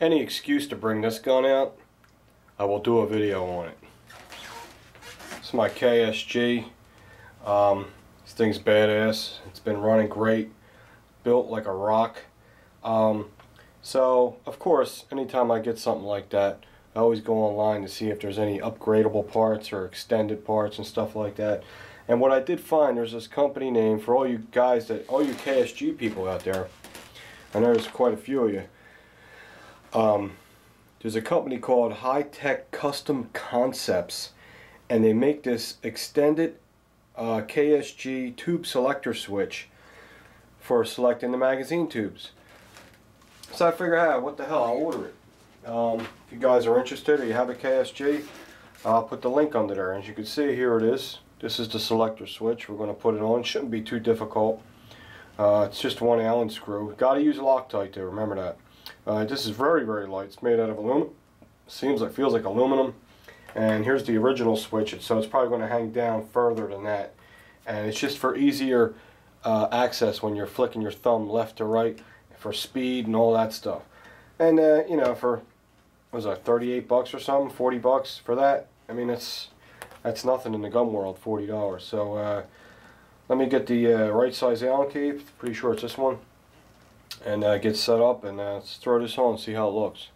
any excuse to bring this gun out, I will do a video on it. It's my KSG. This thing's badass. It's been running great, built like a rock. So of course, anytime I get something like that, I always go online to see if there's any upgradable parts or extended parts and stuff like that. And what I did find, there's this company name for all you guys, all you KSG people out there. I know there's quite a few of you. There's a company called High-Tech Custom Concepts, and they make this extended KSG tube selector switch for selecting the magazine tubes. So I figured, hey, what the hell, I'll order it. If you guys are interested or you have a KSG, I'll put the link under there. As you can see, here it is. This is the selector switch. We're going to put it on. Shouldn't be too difficult. It's just one Allen screw. Got to use Loctite too. Remember that. This is very, very light. It's made out of aluminum. Feels like aluminum. And here's the original switch. So it's probably going to hang down further than that. And it's just for easier access when you're flicking your thumb left to right, for speed and all that stuff. And you know, for what was that, 38 bucks or something, 40 bucks for that. I mean, that's nothing in the gun world, $40. So let me get the right size Allen key. Pretty sure it's this one. And get set up, and let's throw this on and see how it looks.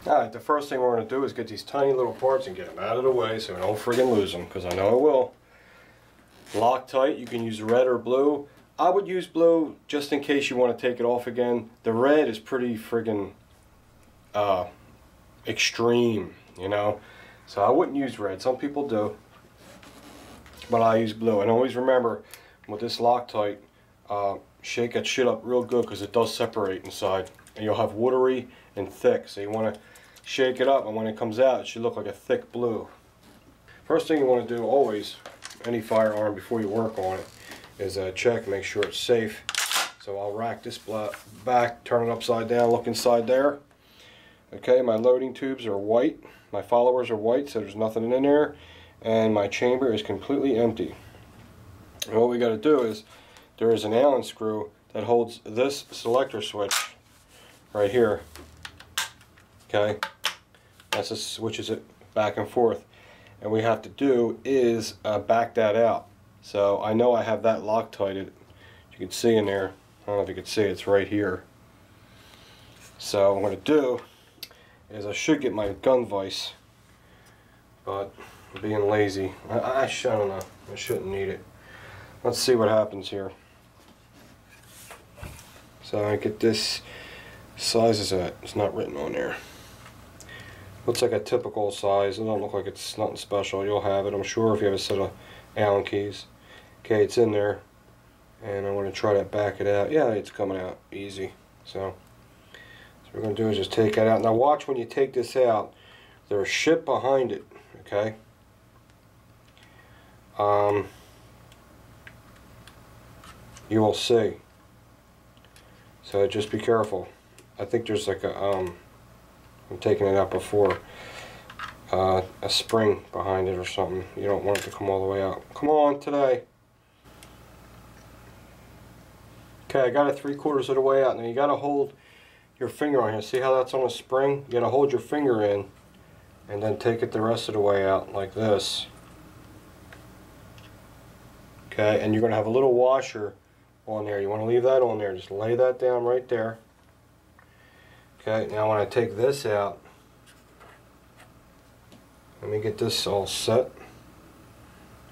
Alright, the first thing we're going to do is get these tiny little parts and get them out of the way so we don't friggin' lose them, because I know I will. Loctite, you can use red or blue. I would use blue just in case you want to take it off again. The red is pretty friggin' extreme, you know. So I wouldn't use red. Some people do. But I use blue. And always remember, with this Loctite, shake that shit up real good because it does separate inside. And you'll have watery and thick. So you want to shake it up, and when it comes out, it should look like a thick blue. First thing you want to do always, any firearm before you work on it, is check, make sure it's safe. So I'll rack this back, turn it upside down, look inside there. Okay, my loading tubes are white. My followers are white, so there's nothing in there. And my chamber is completely empty. And what we got to do is, there is an Allen screw that holds this selector switch right here. Okay, that's just switches it back and forth. And what we have to do is back that out. So I know I have that Loctited. You can see in there. I don't know if you can see, it's right here. So what I'm going to do is I should get my gun vise, but I'm being lazy. I don't know. I shouldn't need it. Let's see what happens here. So I get this size is that. It's not written on there. Looks like a typical size. It don't look like it's nothing special. You'll have it, I'm sure, if you have a set of Allen keys. Okay, it's in there, and I'm going to try to back it out. Yeah, it's coming out easy. So what we're going to do is just take that out. Now watch when you take this out. There's shit behind it. Okay. You will see. So just be careful. I think there's like a I'm taking it out before, a spring behind it or something. You don't want it to come all the way out. Come on today. Okay, I got it 3/4 of the way out. Now you got to hold your finger on here. See how that's on a spring? You got to hold your finger in and then take it the rest of the way out like this. Okay, and you're going to have a little washer on there. You want to leave that on there. Just lay that down right there. Okay, now when I take this out, let me get this all set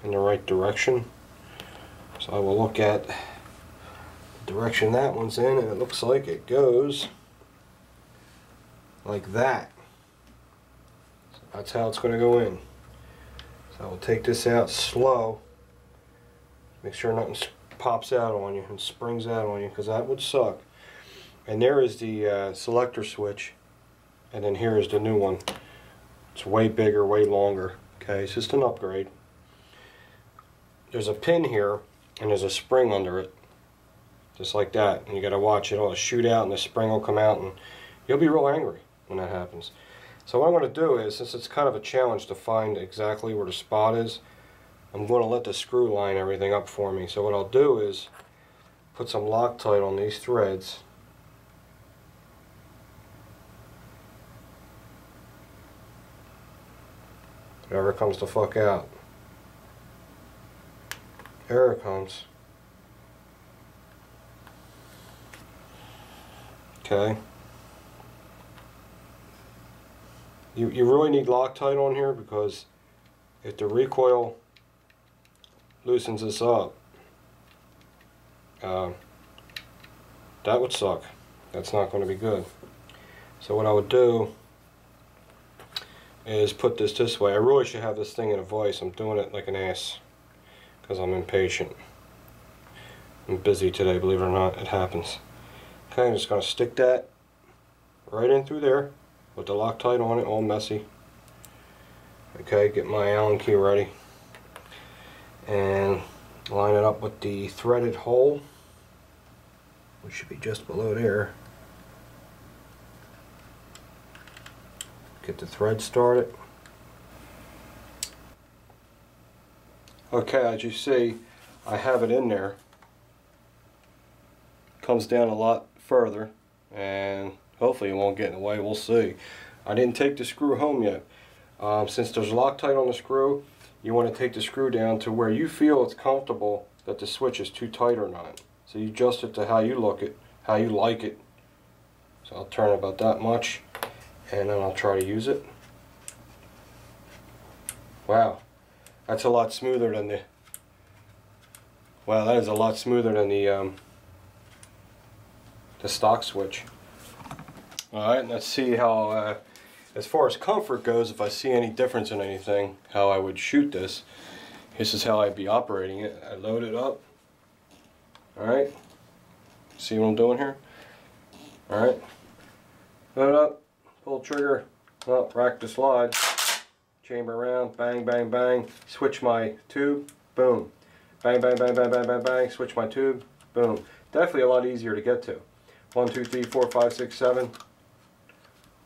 in the right direction. So I will look at the direction that one's in, and it looks like it goes like that. So that's how it's going to go in. So I will take this out slow. Make sure nothing pops out on you and springs out on you, because that would suck. And there is the selector switch, and then here is the new one. It's way bigger, way longer. Okay, it's just an upgrade. There's a pin here, and there's a spring under it, just like that. And you got to watch it. It'll shoot out, and the spring will come out, and you'll be real angry when that happens. So what I'm going to do is, since it's kind of a challenge to find exactly where the spot is, I'm going to let the screw line everything up for me. So what I'll do is put some Loctite on these threads. Whatever comes the fuck out. There it comes. Okay. You really need Loctite on here, because if the recoil loosens this up, that would suck. That's not going to be good. So what I would do is put this way. I really should have this thing in a vise. I'm doing it like an ass because I'm impatient. I'm busy today, believe it or not. It happens. Okay, I'm just going to stick that right in through there with the Loctite on it, all messy. Okay, get my Allen key ready and line it up with the threaded hole, which should be just below there. Get the thread started. Okay, as you see, I have it in there. Comes down a lot further, and hopefully it won't get in the way. We'll see. I didn't take the screw home yet. Since there's Loctite on the screw, you want to take the screw down to where you feel it's comfortable that the switch is too tight or not. So you adjust it to how you like it. So I'll turn about that much, and then I'll try to use it. Wow, that's a lot smoother than the. Wow, that is a lot smoother than the stock switch. Alright, let's see how, as far as comfort goes, if I see any difference in anything, how I would shoot this. This is how I'd be operating it. I load it up. Alright, see what I'm doing here? Alright, load it up, pull the trigger, up, rack the slide, chamber around, bang, bang, bang, switch my tube, boom. Bang, bang, bang, bang, bang, bang, bang, switch my tube, boom. Definitely a lot easier to get to. 1, 2, 3, 4, 5, 6, 7.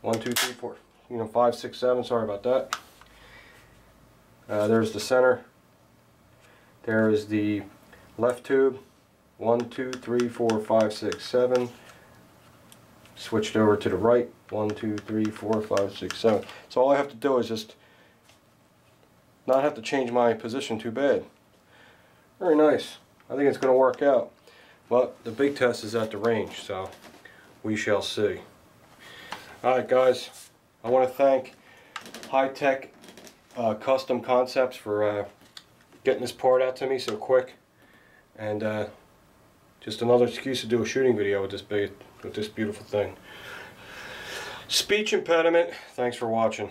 1, 2, 3, 4. 5, 6, 7. Sorry about that. There's the center. There is the left tube. 1, 2, 3, 4, 5, 6, 7. Switched over to the right. 1, 2, 3, 4, 5, 6, 7. So all I have to do is just not have to change my position too bad. Very nice. I think it's going to work out. But the big test is at the range, so we shall see. Alright guys, I want to thank High-Tech Custom Concepts for getting this part out to me so quick. And just another excuse to do a shooting video with this beautiful thing. Speech impediment, thanks for watching.